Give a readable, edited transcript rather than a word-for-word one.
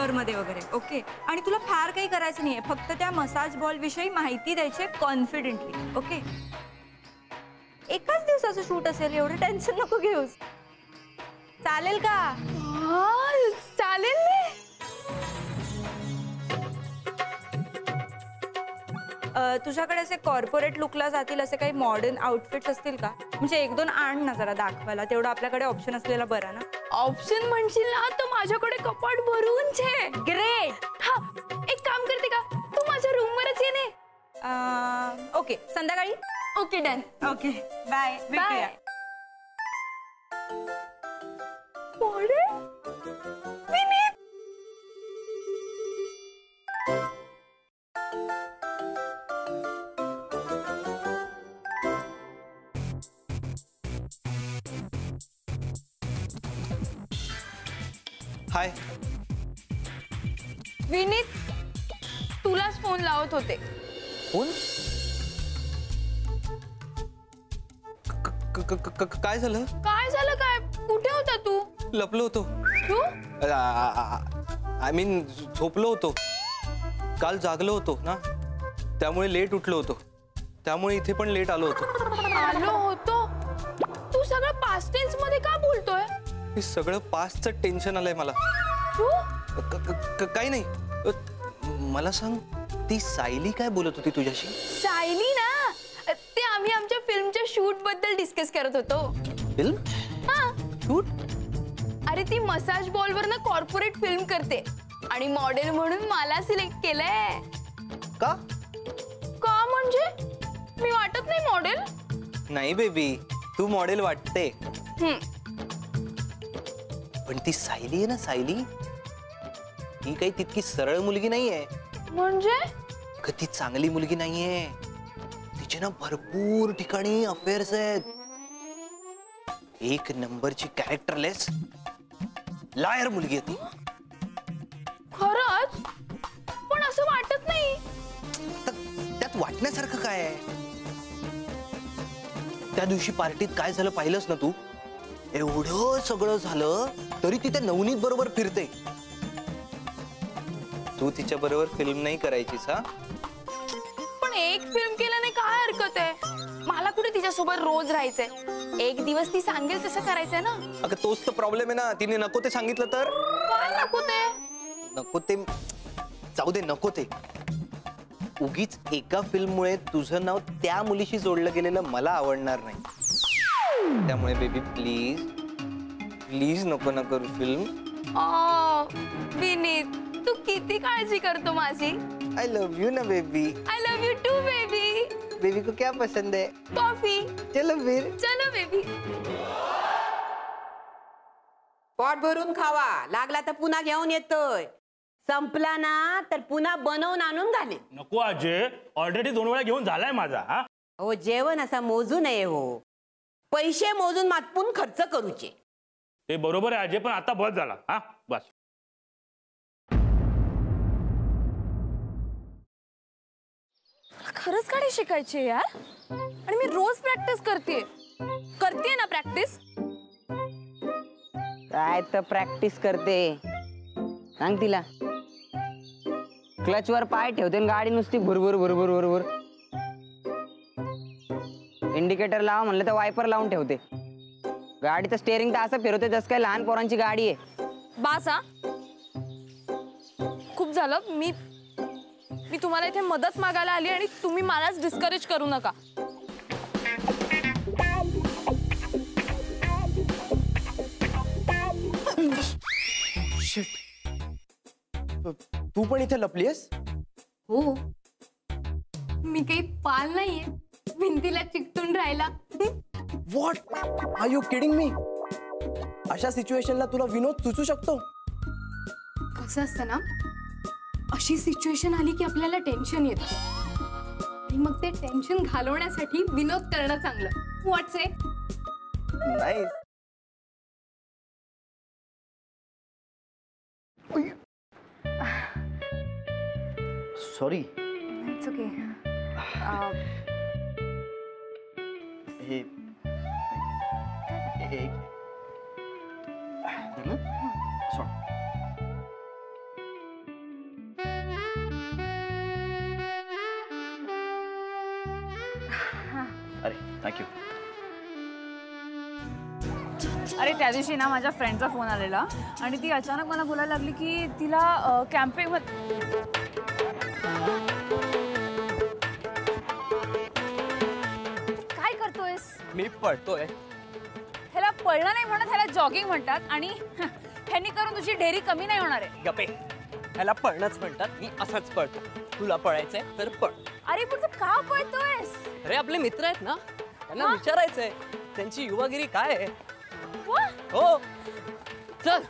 पार्लरमध्ये वगैरे. ओके, आणि तुला फार काही करायचं नाहीये, फक्त त्या मसाज बॉल विषयी माहिती द्यायची कॉन्फिडेंटली. ओके, एकाच दिवसाचं शूट असेल, एवढं टेन्शन नको घेऊस. चालेल का? चालेल. तुझ्याकडे असे कॉर्पोरेट लुकला जातील असे काही मॉडर्न आउटफिट्स असतील का? म्हणजे 1-2 आण ना जरा दाखवायला, तेवढं आपल्याकडे ऑप्शन असलेला बरा ना. ऑप्शन म्हणशील ना तर माझ्याकडे कपाट भरून छे. ग्रेट. हा, एक काम करते का, तू माझ्या रूम वरच ये ने. ओके, संध्याकाळी. Okay, done. Okay, bye. Bye. Hi Vineet, तुलाच फोन लावत होते. फोन? काय झालं? काय झालं? काय? कुठे होता तू? लपलो होतो. तू? आय मीन झोपलो होतो. काल जागलो होतो ना, त्यामुळे लेट उठलो होतो. त्यामुळे इथे पण लेट आलो होतो. तू सगळं पास्ट टेन्स मध्ये का बोलतोय? हे सगळं पास्टचं टेन्शन आलंय मला. तू? काही नाही. मला सांग, ती सायली काय बोलत होती तुझ्याशी? सायली ना, ते आम्ही आमच्या फिल्मच्या शूट बद्दल डिस्कस करत होतो. फिल्म? हा, शूट? अरे ती मसाज बॉल वर ना कॉर्पोरेट फिल्म करते आणि मॉडेल म्हणून मला सिलेक्ट केलंय. का? का म्हणजे मी वाटत नाही मॉडेल? नाही बेबी, तू मॉडेल वाटते. पण ती सायली आहे ना, सायली, ही काही तितकी सरळ मुलगी नाहीये. म्हणजे? ती चांगली मुलगी नाहीये. तिचे ना भरपूर ठिकाणी अफेअर्स आहेत. एक नंबरची कॅरेक्टरलेस लायर मुलगी आहे ती. खरंच? पण असं वाटत नाही. त्यात वाटण्यासारखं काय आहे? त्या दिवशी पार्टीत काय झालं पाहिलंस ना तू? एवढं सगळं झालं तरी ती त्या नवनीत बरोबर फिरते. तू तिच्या बरोबर फिल्म नाही करायचीस? हा, पण एक फिल्म केल्याने काय हरकत आहे? मला कुठे तिच्यासोबत रोज राहायचंय. एक दिवस ती सांगेल तसं करायचंय ना. अगं तोच तर प्रॉब्लेम आहे ना. तिने नको ते सांगितलं तर? काय नको ते? नको ते जाऊ दे, नको ते. उगीच एका फिल्ममुळे तुझं नाव त्या मुलीशी जोडलं गेलेलं मला आवडणार नाही. त्यामुळे बेबी प्लीज प्लीज नको ना करू फिल्म. विनीत, तू किती काळजी करतो माझी. आय लव्ह यू ना baby. I love you too baby. Baby को क्या पसंद है? कॉफी. चलो फिर. चलो बेबी. पोट भरून खावा, लागला तर पुन्हा घेऊन येतोय. संपला ना तर पुन्हा बनवून आणून घाले. नको अजय, ऑलरेडी 2 वेळा घेऊन झालाय माझा. हा, हो, जेवण असा मोजू नये. हो, पैसे मोजून मातपून खर्च करूचे. ते बरोबर आहे अजय, पण आता बस झाला. हा, बस. खरंच गाडी शिकायची यार, आणि मी रोज प्रॅक्टिस करते ना. प्रॅक्टिस काय तर प्रॅक्टिस करते, सांग तिला. क्लच वर पाय ठेवते आणि गाडी नुसती भुरभुर भुरभुर भुरभुर. इंडिकेटर लावा म्हणलं तर वायपर लावून ठेवते. गाडीचं स्टेअरिंग तर असं फिरवते जसं काय लहान पोरांची गाडी आहे. बासा, खूप झालं. मी तुम्हाला इथे मदत मागायला आली आणि तुम्ही मलाच डिस्करेज करू नका. तू पण इथे लपलीस? हो, मी काही पाल नाहीये भिंतीला चिकटून राहिला. What are you kidding me? अशा सिच्युएशनला तुला विनोद सुचू शकतो? कसं असतं ना, अशी सिच्युएशन आली की आपल्याला टेन्शन येतं आणि मग ते टेन्शन घालवण्यासाठी विनोद करणं चांगलं. What's it? Nice. Sorry. It's okay. हे अरे थँक्यू. अरे त्या दिवशी ना माझ्या फ्रेंडचा फोन आलेला आणि ती अचानक मला बोलायला लागली की तिला कॅम्पिंग काय करतोयस? मी पळतोय. ह्याला पळणं नाही म्हणत, ह्याला जॉगिंग म्हणतात आणि ह्यांनी करून तुझी ढेरी कमी नाही होणार आहे. गपे, ह्याला पळणंच म्हणतात. मी असंच पळतो. तुला पळायचंय तर पळ. अरे पण तू का पळतोयस? अरे आपले मित्र आहेत ना, त्यांना विचारायचंय त्यांची युवागिरी काय आहे. वा, हो चल.